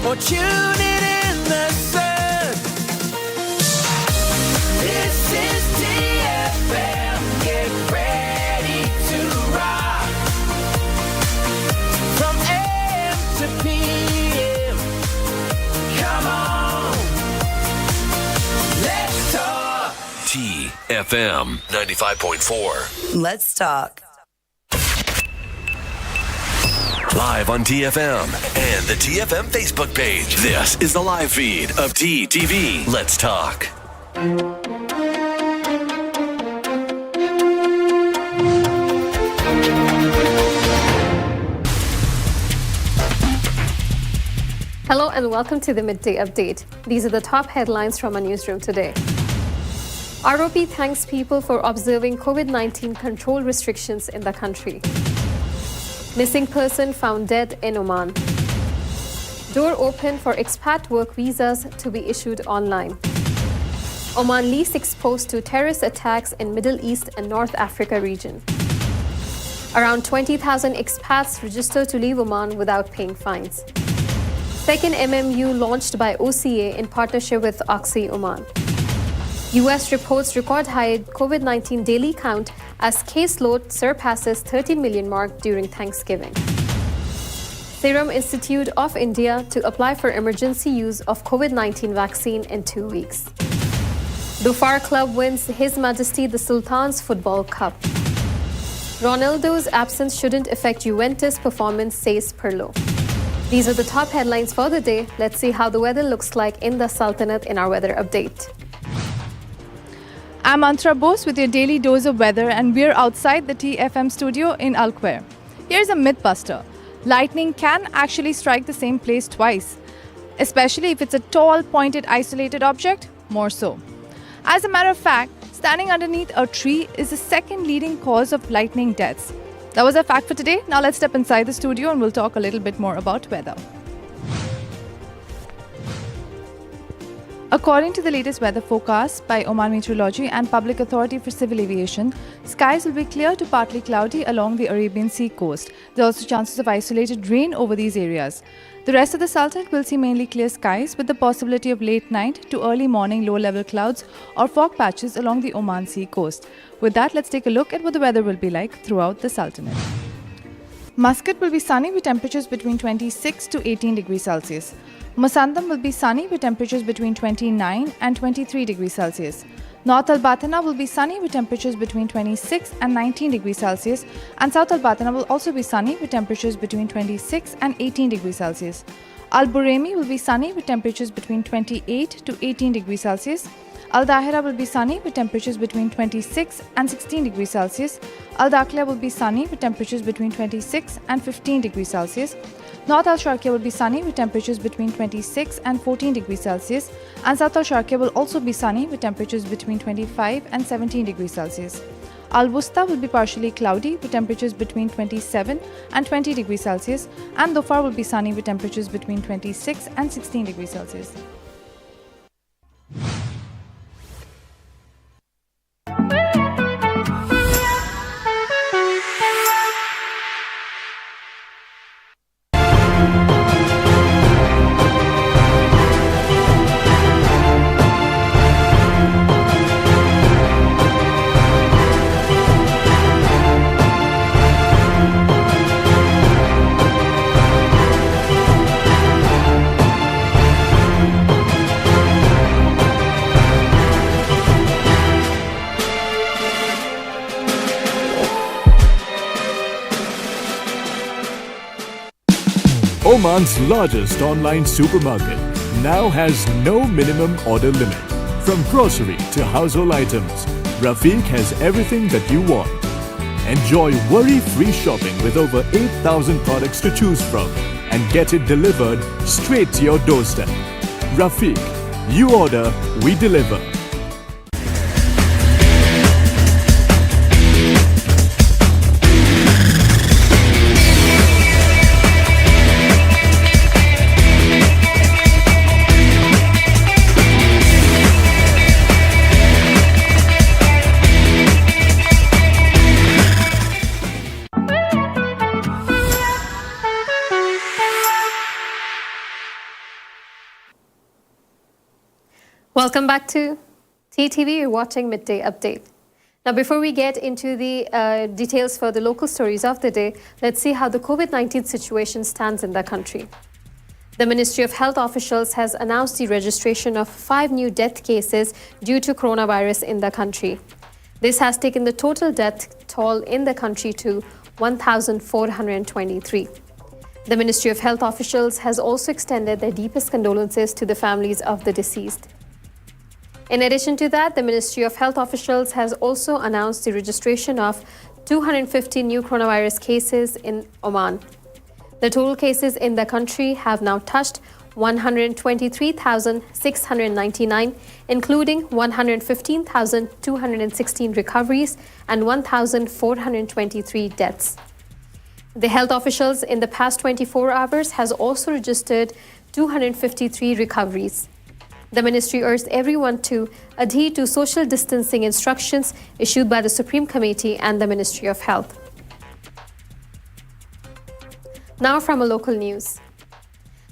or tune it in the sun. This is TFM. Get ready to rock. From AM to PM. Come on. Let's talk. TFM 95.4. Let's talk. Live on TFM and the TFM Facebook page. This is the live feed of TTV. Let's talk. Hello and welcome to the Midday Update. These are the top headlines from our newsroom today. ROP thanks people for observing COVID-19 control restrictions in the country. Missing person found dead in Oman. Door open for expat work visas to be issued online. Oman least exposed to terrorist attacks in Middle East and North Africa region. Around 20,000 expats registered to leave Oman without paying fines. Second MMU launched by OCA in partnership with Oxy Oman. US reports record high COVID-19 daily count as caseload surpasses 13 million mark during Thanksgiving. Serum Institute of India to apply for emergency use of COVID-19 vaccine in 2 weeks. Dhofar Club wins His Majesty the Sultan's Football Cup. Ronaldo's absence shouldn't affect Juventus' performance, says Pirlo. These are the top headlines for the day. Let's see how the weather looks like in the Sultanate in our weather update. I'm Antra Bose with your daily dose of weather, and we're outside the TFM studio in Al Quair. Here's a myth buster. Lightning can actually strike the same place twice, especially if it's a tall, pointed, isolated object, more so. As a matter of fact, standing underneath a tree is the second leading cause of lightning deaths. That was our fact for today. Now let's step inside the studio and we'll talk a little bit more about weather. According to the latest weather forecast by Oman Meteorology and Public Authority for Civil Aviation, skies will be clear to partly cloudy along the Arabian Sea coast. There are also chances of isolated rain over these areas. The rest of the Sultanate will see mainly clear skies with the possibility of late night to early morning low-level clouds or fog patches along the Oman Sea coast. With that, let's take a look at what the weather will be like throughout the Sultanate. Muscat will be sunny with temperatures between 26 to 18 degrees Celsius. Musandam will be sunny with temperatures between 29 and 23 degrees Celsius. North Al Batana will be sunny with temperatures between 26 and 19 degrees Celsius, and South Al Batana will also be sunny with temperatures between 26 and 18 degrees Celsius. Al Buremi will be sunny with temperatures between 28 to 18 degrees Celsius. Al Dahira will be sunny with temperatures between 26 and 16 degrees Celsius. Al Dakhla will be sunny with temperatures between 26 and 15 degrees Celsius. North Al Sharqiya will be sunny with temperatures between 26 and 14 degrees Celsius, and South Al Sharqiya will also be sunny with temperatures between 25 and 17 degrees Celsius. Al Wusta will be partially cloudy with temperatures between 27 and 20 degrees Celsius, and Dhofar will be sunny with temperatures between 26 and 16 degrees Celsius. Oman's largest online supermarket now has no minimum order limit. From grocery to household items, Rafiq has everything that you want. Enjoy worry-free shopping with over 8,000 products to choose from and get it delivered straight to your doorstep. Rafiq, you order, we deliver. Welcome back to TTV. You're watching Midday Update. Now, before we get into the details for the local stories of the day, let's see how the COVID-19 situation stands in the country. The Ministry of Health officials has announced the registration of 5 new death cases due to coronavirus in the country. This has taken the total death toll in the country to 1,423. The Ministry of Health officials has also extended their deepest condolences to the families of the deceased. In addition to that, the Ministry of Health officials has also announced the registration of 250 new coronavirus cases in Oman. The total cases in the country have now touched 123,699, including 115,216 recoveries and 1,423 deaths. The health officials in the past 24 hours has also registered 253 recoveries. The ministry urged everyone to adhere to social distancing instructions issued by the Supreme Committee and the Ministry of Health. Now from a local news.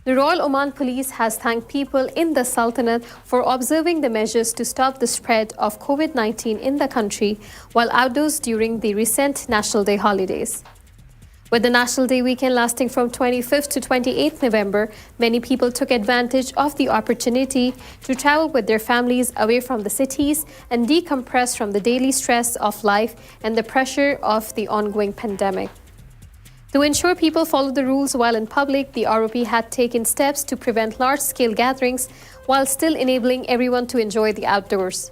The Royal Oman Police has thanked people in the Sultanate for observing the measures to stop the spread of COVID-19 in the country while outdoors during the recent National Day holidays. With the National Day weekend lasting from 25th to 28th November, many people took advantage of the opportunity to travel with their families away from the cities and decompress from the daily stress of life and the pressure of the ongoing pandemic. To ensure people follow the rules while in public, the ROP had taken steps to prevent large-scale gatherings while still enabling everyone to enjoy the outdoors.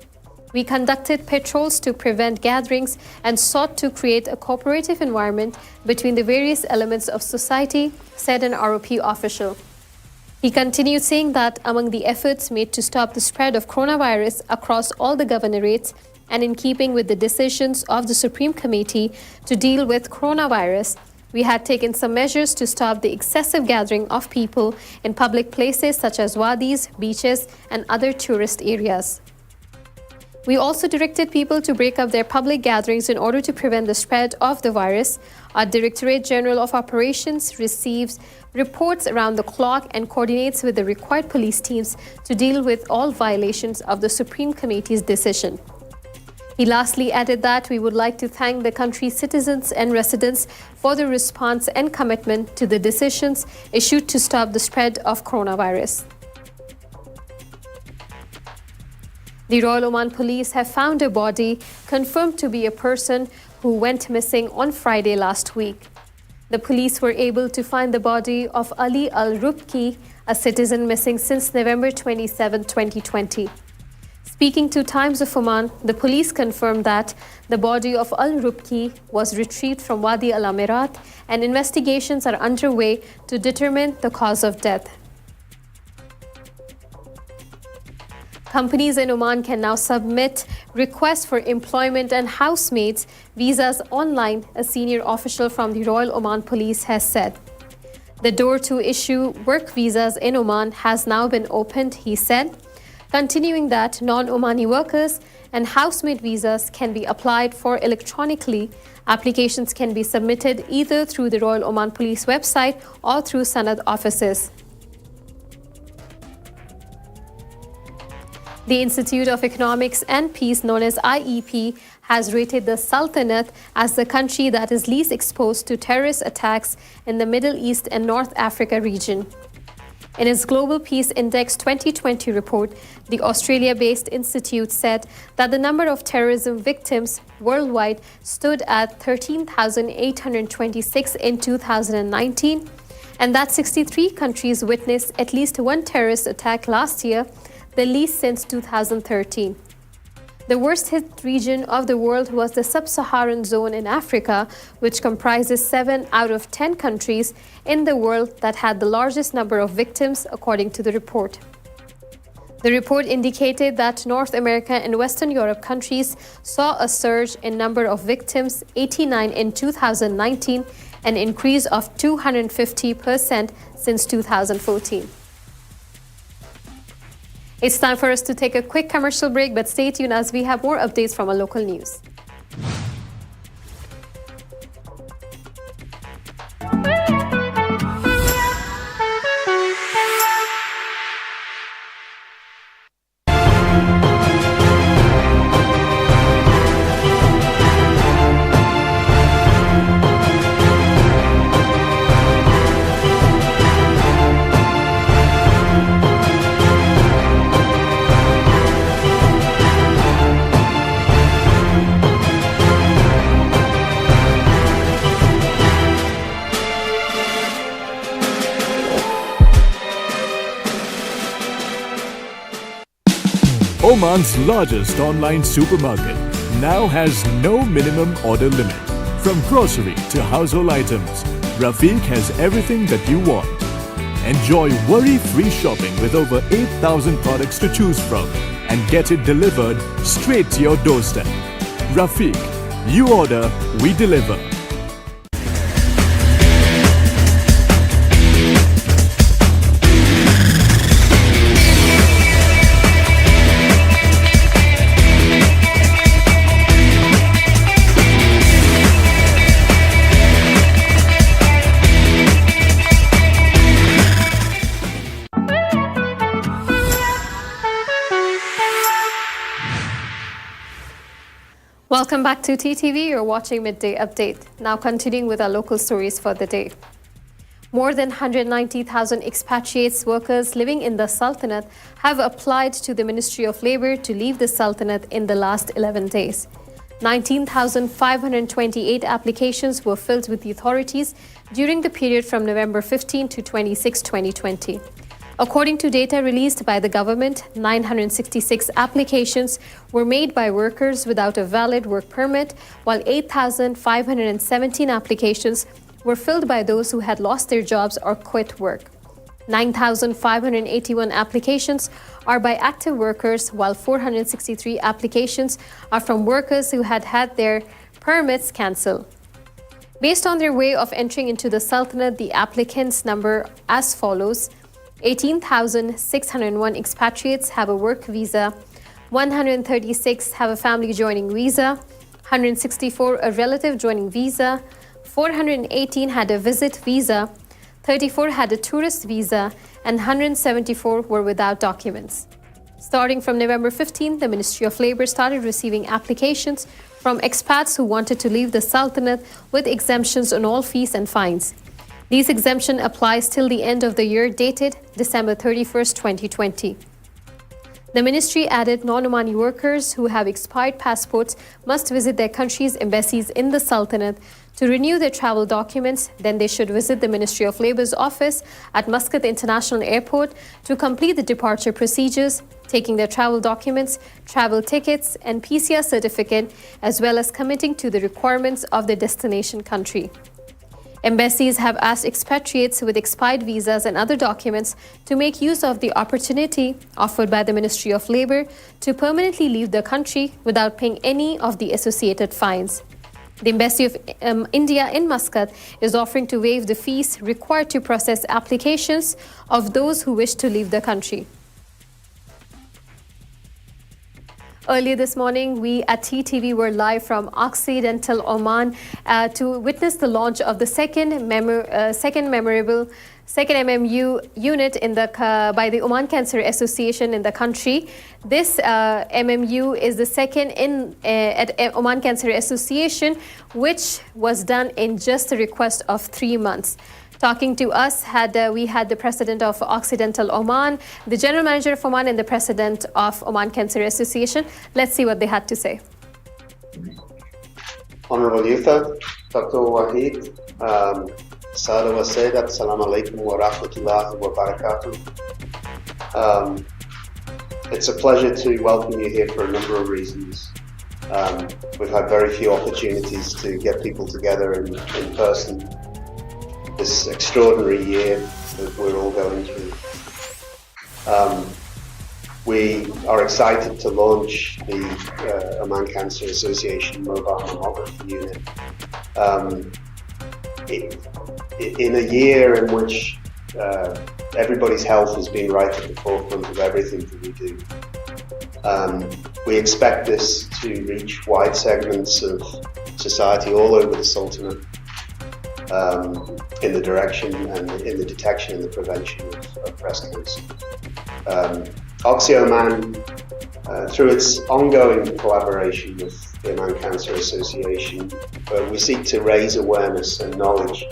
We conducted patrols to prevent gatherings and sought to create a cooperative environment between the various elements of society, said an ROP official. He continued saying that among the efforts made to stop the spread of coronavirus across all the governorates and in keeping with the decisions of the Supreme Committee to deal with coronavirus, we had taken some measures to stop the excessive gathering of people in public places such as wadis, beaches, and other tourist areas. We also directed people to break up their public gatherings in order to prevent the spread of the virus. Our Directorate General of Operations receives reports around the clock and coordinates with the required police teams to deal with all violations of the Supreme Committee's decision. He lastly added that we would like to thank the country's citizens and residents for their response and commitment to the decisions issued to stop the spread of coronavirus. The Royal Oman Police have found a body confirmed to be a person who went missing on Friday last week. The police were able to find the body of Ali Al-Rubki, a citizen missing since November 27, 2020. Speaking to Times of Oman, the police confirmed that the body of Al-Rubki was retrieved from Wadi Al-Amirat and investigations are underway to determine the cause of death. Companies in Oman can now submit requests for employment and housemates visas online, a senior official from the Royal Oman Police has said. The door to issue work visas in Oman has now been opened, he said, continuing that non-Omani workers and housemate visas can be applied for electronically. Applications can be submitted either through the Royal Oman Police website or through Sanad offices. The Institute of Economics and Peace, known as IEP, has rated the Sultanate as the country that is least exposed to terrorist attacks in the Middle East and North Africa region. In its Global Peace Index 2020 report, the Australia-based institute said that the number of terrorism victims worldwide stood at 13,826 in 2019, and that 63 countries witnessed at least one terrorist attack last year, the least since 2013. The worst hit region of the world was the sub-Saharan zone in Africa, which comprises 7 out of 10 countries in the world that had the largest number of victims, according to the report. The report indicated that North America and Western Europe countries saw a surge in number of victims, 89 in 2019, an increase of 250% since 2014. It's time for us to take a quick commercial break, but stay tuned as we have more updates from our local news. Oman's largest online supermarket now has no minimum order limit. From grocery to household items, Rafiq has everything that you want. Enjoy worry-free shopping with over 8,000 products to choose from and get it delivered straight to your doorstep. Rafiq, you order, we deliver. Welcome back to TTV. You're watching Midday Update. Now continuing with our local stories for the day. More than 190,000 expatriates workers living in the Sultanate have applied to the Ministry of Labour to leave the Sultanate in the last 11 days. 19,528 applications were filled with the authorities during the period from November 15 to 26, 2020. According to data released by the government, 966 applications were made by workers without a valid work permit, while 8,517 applications were filled by those who had lost their jobs or quit work. 9,581 applications are by active workers, while 463 applications are from workers who had had their permits cancelled. Based on their way of entering into the Sultanate, the applicants number as follows: 18,601 expatriates have a work visa, 136 have a family joining visa, 164 a relative joining visa, 418 had a visit visa, 34 had a tourist visa, and 174 were without documents. Starting from November 15, the Ministry of Labour started receiving applications from expats who wanted to leave the Sultanate with exemptions on all fees and fines. These exemption applies till the end of the year dated December 31st, 2020. The ministry added non-Omani workers who have expired passports must visit their country's embassies in the Sultanate to renew their travel documents. Then they should visit the Ministry of Labour's office at Muscat International Airport to complete the departure procedures, taking their travel documents, travel tickets, and PCR certificate, as well as committing to the requirements of their destination country. Embassies have asked expatriates with expired visas and other documents to make use of the opportunity offered by the Ministry of Labour to permanently leave the country without paying any of the associated fines. The Embassy of India in Muscat is offering to waive the fees required to process applications of those who wish to leave the country. Earlier this morning, we at TTV were live from Occidental Oman to witness the launch of the second MMU unit by the Oman Cancer Association in the country. This MMU is the second at Oman Cancer Association, which was done in just a request of 3 months. Talking to us, we had the president of Occidental Oman, the general manager of Oman, and the president of Oman Cancer Association. Let's see what they had to say. Honorable Youth, Dr. Wahid, Sada wa Sayyidat, Assalamu alaikum wa rahmatullahi wa barakatuh. It's a pleasure to welcome you here for a number of reasons. We've had very few opportunities to get people together in person this extraordinary year that we're all going through. We are excited to launch the Oman Cancer Association Mobile Mammography Unit in a year in which everybody's health has been right at the forefront of everything that we do. We expect this to reach wide segments of society all over the Sultanate, in the direction and in the detection and the prevention of breast cancer. Oxy Oman, through its ongoing collaboration with the Oman Cancer Association, we seek to raise awareness and knowledge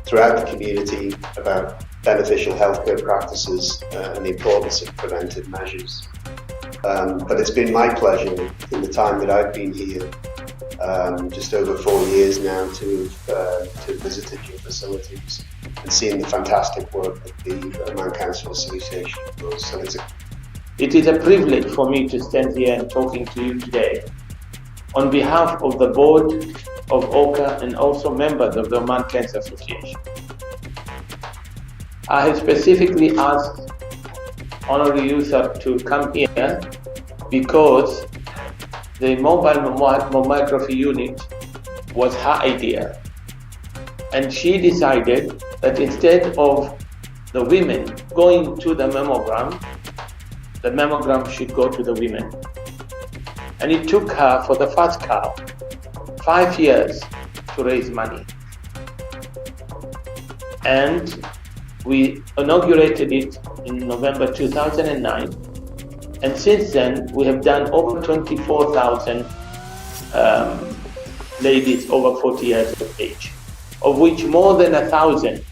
throughout the community about beneficial healthcare practices and the importance of preventive measures. But it's been my pleasure in the time that I've been here, just over 4 years now, to have visited your facilities and seen the fantastic work that the Oman Cancer Association does. So It is a privilege for me to stand here and talking to you today on behalf of the board of OCA and also members of the Oman Cancer Association. I have specifically asked Honorary Yusuf to come here because the mobile mammography unit was her idea. And she decided that instead of the women going to the mammogram should go to the women. And it took her, for the first car, 5 years to raise money. And we inaugurated it in November 2009. And since then, we have done over 24,000 ladies over 40 years of age, of which more than 1,000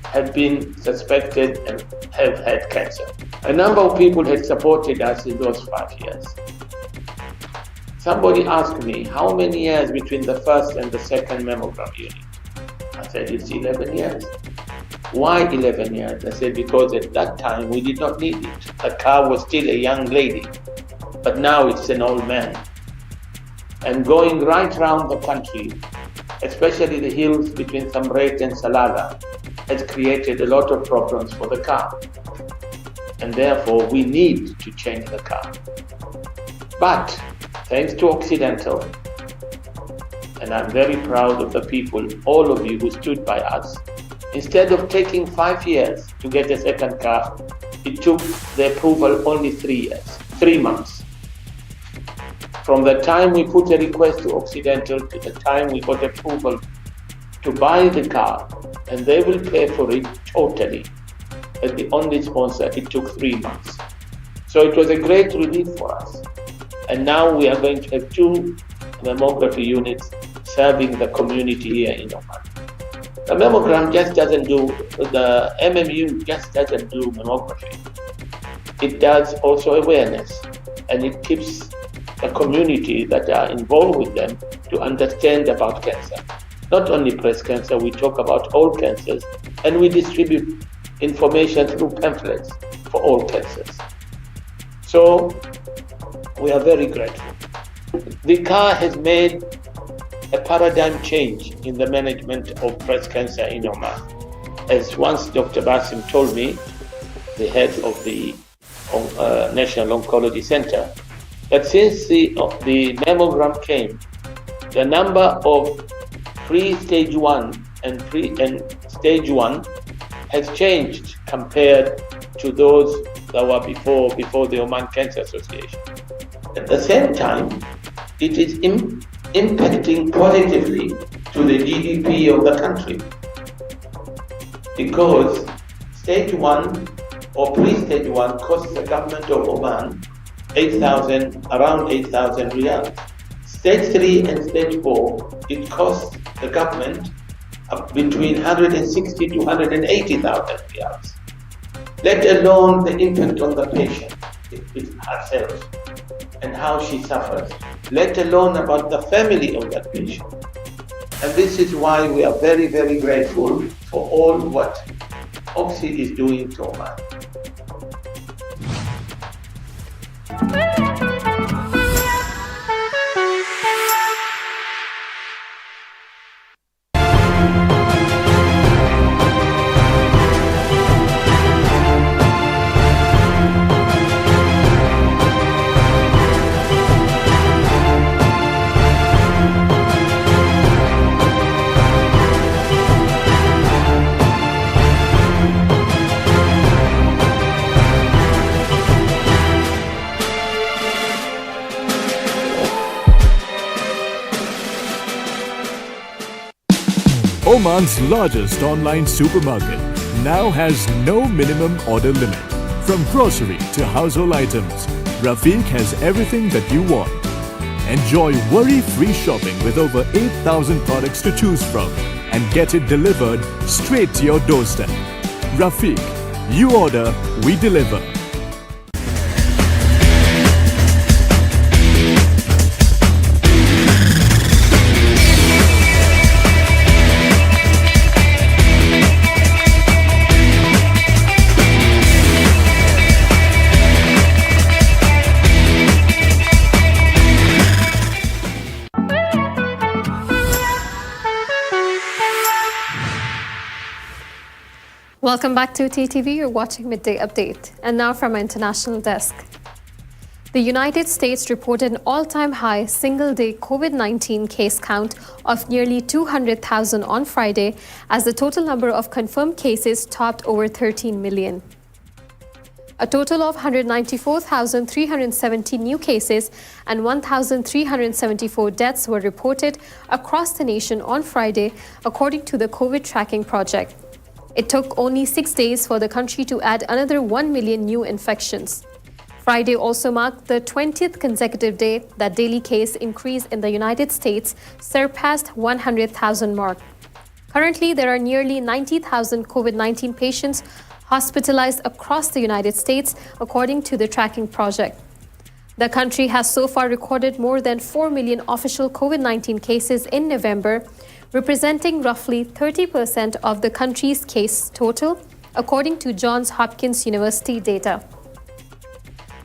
have been suspected and have had cancer. A number of people had supported us in those 5 years. Somebody asked me, how many years between the first and the second mammogram unit? I said, it's 11 years. Why 11 years? I said, because at that time we did not need it. The car was still a young lady, but now it's an old man. And going right around the country, especially the hills between Samret and Salalah, has created a lot of problems for the car. And therefore we need to change the car. But thanks to Occidental, and I'm very proud of the people, all of you who stood by us, instead of taking 5 years to get a second car, it took the approval only 3 months. From the time we put a request to Occidental to the time we got approval to buy the car, and they will pay for it totally. As the only sponsor, it took 3 months. So it was a great relief for us. And now we are going to have 2 mammography units serving the community here in Oman. The mammogram just doesn't do, the MMU just doesn't do mammography. It does also awareness, and it keeps the community that are involved with them to understand about cancer. Not only breast cancer, we talk about all cancers, and we distribute information through pamphlets for all cancers. So we are very grateful. The car has made a paradigm change in the management of breast cancer in Oman. As once Dr. Basim told me, the head of the National Oncology Center, that since the mammogram came, the number of pre-stage 1 and stage 1 has changed compared to those that were before the Oman Cancer Association. At the same time, it is impacting positively to the GDP of the country, because stage 1 or pre-stage 1 costs the government of Oman around 8,000 riyals. Stage 3 and stage 4, it costs the government between 160 to 180,000 riyals. Let alone the impact on the patient herself and how she suffers, let alone about the family of that patient. And this is why we are very, very grateful for all what Oxy is doing to Oman. Oman's largest online supermarket now has no minimum order limit. From grocery to household items, Rafiq has everything that you want. Enjoy worry-free shopping with over 8,000 products to choose from and get it delivered straight to your doorstep. Rafiq, you order, we deliver. Welcome back to TTV. You're watching Midday Update. And now from our international desk. The United States reported an all-time high single-day COVID-19 case count of nearly 200,000 on Friday, as the total number of confirmed cases topped over 13 million. A total of 194,370 new cases and 1,374 deaths were reported across the nation on Friday, according to the COVID Tracking Project. It took only 6 days for the country to add another 1 million new infections. Friday also marked the 20th consecutive day that daily case increase in the United States surpassed 100,000 mark. Currently, there are nearly 90,000 COVID-19 patients hospitalized across the United States, according to the tracking project. The country has so far recorded more than 4 million official COVID-19 cases in November, representing roughly 30% of the country's case total, according to Johns Hopkins University data.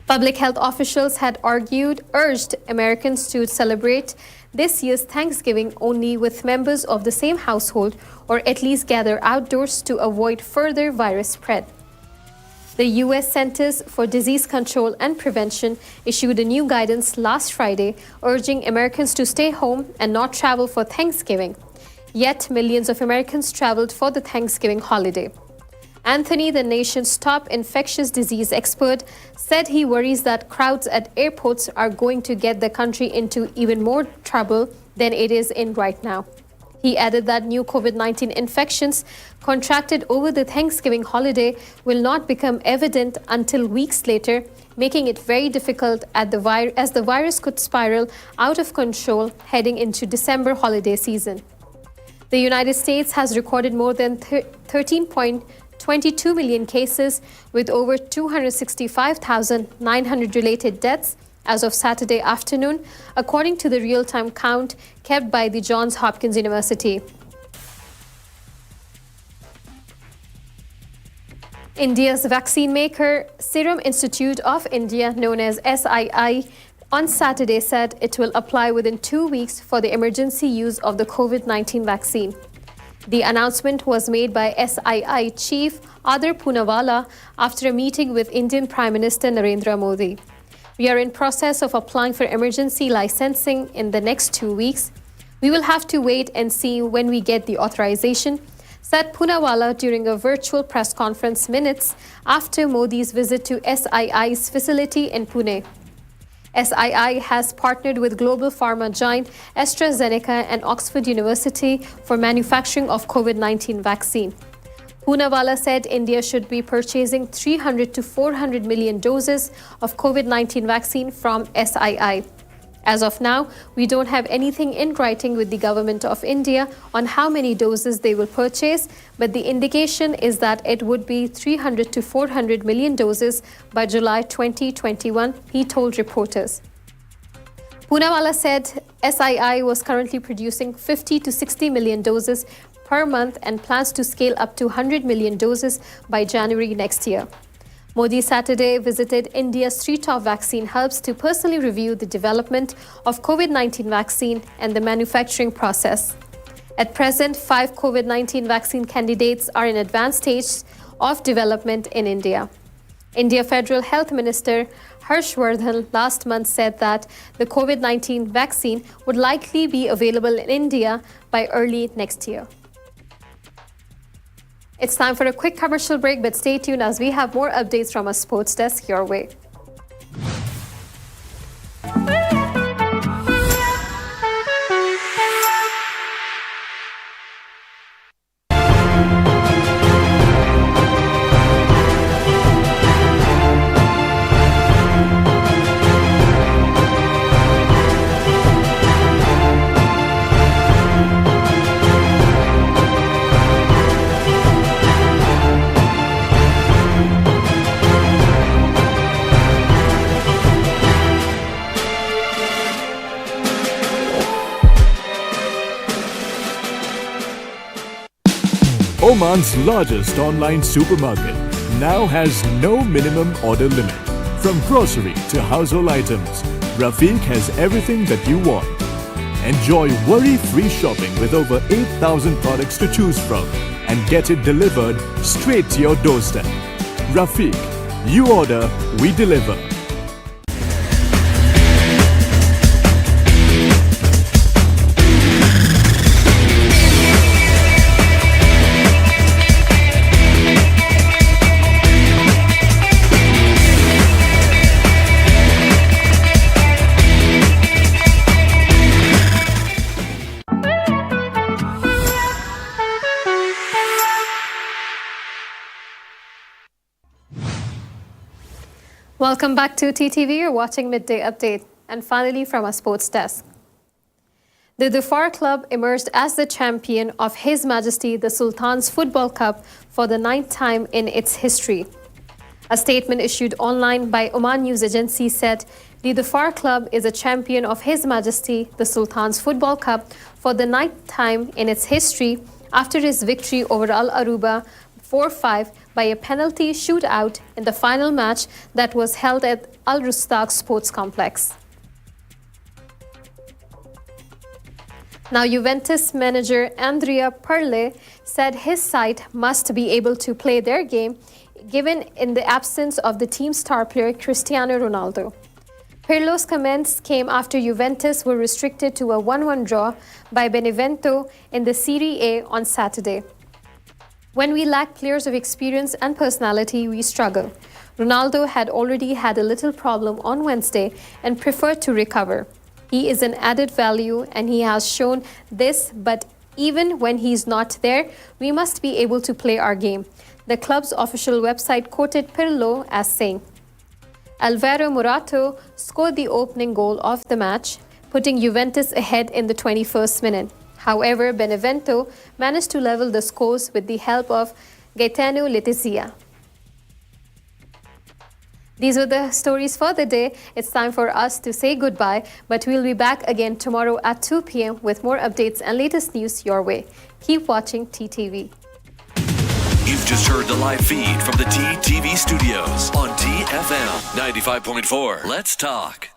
Public health officials had urged Americans to celebrate this year's Thanksgiving only with members of the same household, or at least gather outdoors to avoid further virus spread. The U.S. Centers for Disease Control and Prevention issued a new guidance last Friday, urging Americans to stay home and not travel for Thanksgiving. Yet, millions of Americans traveled for the Thanksgiving holiday. Anthony, the nation's top infectious disease expert, said he worries that crowds at airports are going to get the country into even more trouble than it is in right now. He added that new COVID-19 infections contracted over the Thanksgiving holiday will not become evident until weeks later, making it very difficult as the virus could spiral out of control heading into December holiday season. The United States has recorded more than 13.22 million cases, with over 265,900 related deaths as of Saturday afternoon, according to the real-time count kept by the Johns Hopkins University. India's vaccine maker, Serum Institute of India, known as SII, on Saturday said it will apply within 2 weeks for the emergency use of the COVID-19 vaccine. The announcement was made by SII chief Adar Poonawalla after a meeting with Indian Prime Minister Narendra Modi. We are in process of applying for emergency licensing in the next 2 weeks. We will have to wait and see when we get the authorization, said Poonawalla during a virtual press conference minutes after Modi's visit to SII's facility in Pune. SII has partnered with global pharma giant AstraZeneca and Oxford University for manufacturing of COVID-19 vaccine. Poonawalla said India should be purchasing 300 to 400 million doses of COVID-19 vaccine from SII. As of now, we don't have anything in writing with the government of India on how many doses they will purchase, but the indication is that it would be 300 to 400 million doses by July 2021, he told reporters. Poonawalla said SII was currently producing 50 to 60 million doses per month and plans to scale up to 100 million doses by January next year. Modi Saturday visited India's 3 top vaccine hubs to personally review the development of COVID-19 vaccine and the manufacturing process. At present, 5 COVID-19 vaccine candidates are in advanced stages of development in India. India Federal Health Minister Harshvardhan last month said that the COVID-19 vaccine would likely be available in India by early next year. It's time for a quick commercial break, but stay tuned as we have more updates from our sports desk your way. Oman's largest online supermarket now has no minimum order limit. From grocery to household items, Rafiq has everything that you want. Enjoy worry-free shopping with over 8,000 products to choose from and get it delivered straight to your doorstep. Rafiq, you order, we deliver. Welcome back to TTV. You're watching Midday Update. And finally, from our sports desk. The Dhofar Club emerged as the champion of His Majesty the Sultan's Football Cup for the 9th time in its history. A statement issued online by Oman News Agency said, the Dhofar Club is a champion of His Majesty the Sultan's Football Cup for the 9th time in its history after his victory over Al Aruba 4-5 by a penalty shootout in the final match that was held at Al Rustaq Sports Complex. Now, Juventus manager Andrea Pirlo said his side must be able to play their game given in the absence of the team's star player Cristiano Ronaldo. Pirlo's comments came after Juventus were restricted to a 1-1 draw by Benevento in the Serie A on Saturday. When we lack players of experience and personality, we struggle. Ronaldo had already had a little problem on Wednesday and preferred to recover. He is an added value and he has shown this, but even when he's not there, we must be able to play our game. The club's official website quoted Pirlo as saying, Alvaro Morata scored the opening goal of the match, putting Juventus ahead in the 21st minute. However, Benevento managed to level the scores with the help of Gaetano Letizia. These were the stories for the day. It's time for us to say goodbye, but we'll be back again tomorrow at 2 p.m. with more updates and latest news your way. Keep watching TTV. You've just heard the live feed from the TTV studios on TFM 95.4. Let's talk.